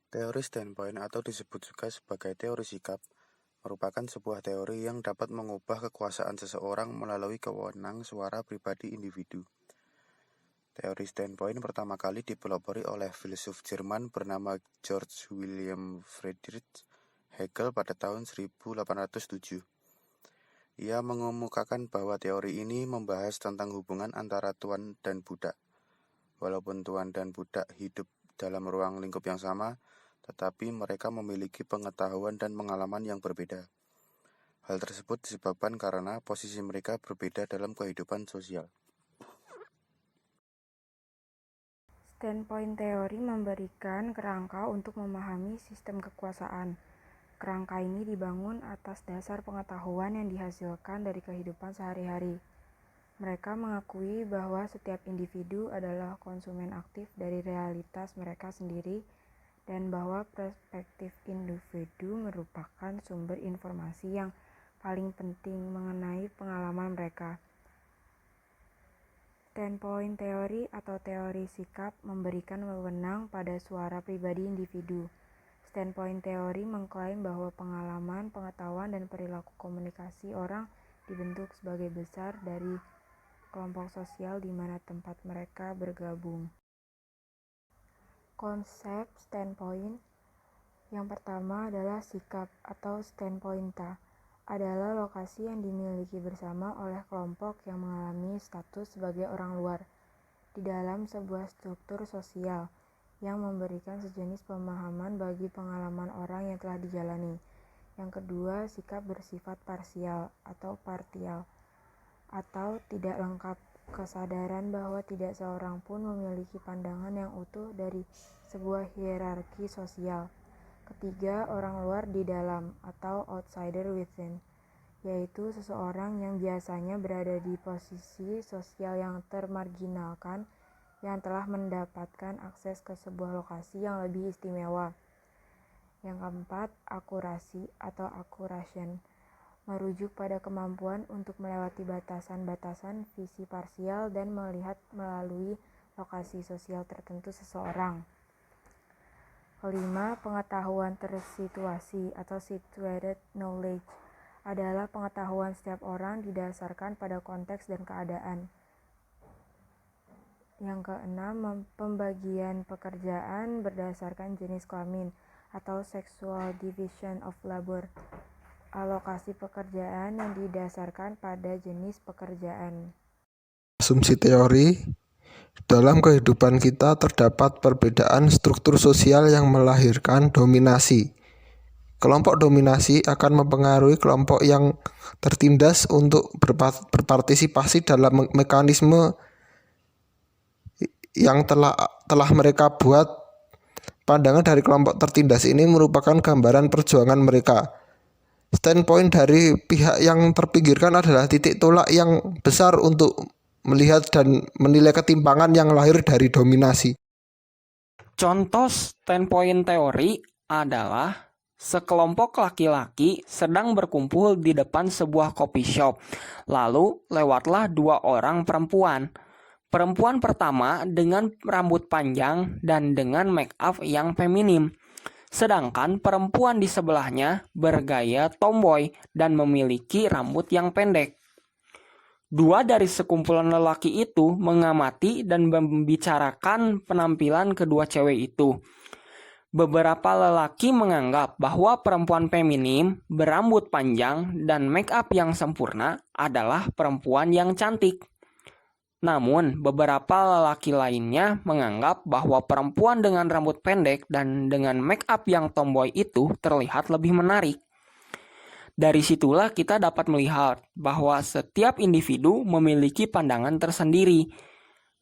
Teori standpoint atau disebut juga sebagai teori sikap merupakan sebuah teori yang dapat mengubah kekuasaan seseorang melalui wewenang suara pribadi individu. Teori standpoint pertama kali dipelopori oleh filsuf Jerman bernama George William Friedrich Hegel pada tahun 1807. Ia mengemukakan bahwa teori ini membahas tentang hubungan antara tuan dan budak. Walaupun tuan dan budak hidup dalam ruang lingkup yang sama, tetapi mereka memiliki pengetahuan dan pengalaman yang berbeda. Hal tersebut disebabkan karena posisi mereka berbeda dalam kehidupan sosial. Standpoint teori memberikan kerangka untuk memahami sistem kekuasaan. Kerangka ini dibangun atas dasar pengetahuan yang dihasilkan dari kehidupan sehari-hari. Mereka mengakui bahwa setiap individu adalah konsumen aktif dari realitas mereka sendiri dan bahwa perspektif individu merupakan sumber informasi yang paling penting mengenai pengalaman mereka. Standpoint teori atau teori sikap memberikan wewenang pada suara pribadi individu. Standpoint teori mengklaim bahwa pengalaman, pengetahuan, dan perilaku komunikasi orang dibentuk sebagai besar dari kelompok sosial di mana tempat mereka bergabung. Konsep standpoint yang pertama adalah sikap atau standpointa adalah lokasi yang dimiliki bersama oleh kelompok yang mengalami status sebagai orang luar di dalam sebuah struktur sosial yang memberikan sejenis pemahaman bagi pengalaman orang yang telah dijalani. Yang kedua, sikap bersifat parsial atau partial atau tidak lengkap, kesadaran bahwa tidak seorang pun memiliki pandangan yang utuh dari sebuah hierarki sosial. Ketiga, orang luar di dalam atau outsider within, yaitu seseorang yang biasanya berada di posisi sosial yang termarginalkan yang telah mendapatkan akses ke sebuah lokasi yang lebih istimewa. Yang keempat, akurasi atau accuration, merujuk pada kemampuan untuk melewati batasan-batasan visi parsial dan melihat melalui lokasi sosial tertentu seseorang. Kelima, pengetahuan tersituasi atau situated knowledge adalah pengetahuan setiap orang didasarkan pada konteks dan keadaan. Yang keenam, pembagian pekerjaan berdasarkan jenis kelamin atau sexual division of labor, alokasi pekerjaan yang didasarkan pada jenis pekerjaan. Asumsi teori, dalam kehidupan kita terdapat perbedaan struktur sosial yang melahirkan dominasi. Kelompok dominasi akan mempengaruhi kelompok yang tertindas untuk berpartisipasi dalam mekanisme yang telah mereka buat. Pandangan dari kelompok tertindas ini merupakan gambaran perjuangan mereka. Standpoint dari pihak yang terpinggirkan adalah titik tolak yang besar untuk melihat dan menilai ketimpangan yang lahir dari dominasi. Contoh standpoint teori adalah sekelompok laki-laki sedang berkumpul di depan sebuah coffee shop. Lalu lewatlah dua orang perempuan. Perempuan pertama dengan rambut panjang dan dengan make up yang feminim. Sedangkan perempuan di sebelahnya bergaya tomboy dan memiliki rambut yang pendek. Dua dari sekumpulan lelaki itu mengamati dan membicarakan penampilan kedua cewek itu. Beberapa lelaki menganggap bahwa perempuan feminim, berambut panjang, dan make up yang sempurna adalah perempuan yang cantik. Namun, beberapa lelaki lainnya menganggap bahwa perempuan dengan rambut pendek dan dengan make up yang tomboy itu terlihat lebih menarik. Dari situlah kita dapat melihat bahwa setiap individu memiliki pandangan tersendiri.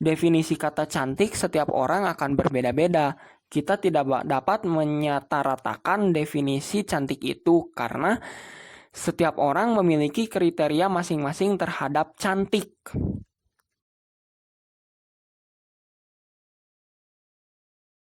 Definisi kata cantik setiap orang akan berbeda-beda. Kita tidak dapat menyamaratakan definisi cantik itu karena setiap orang memiliki kriteria masing-masing terhadap cantik.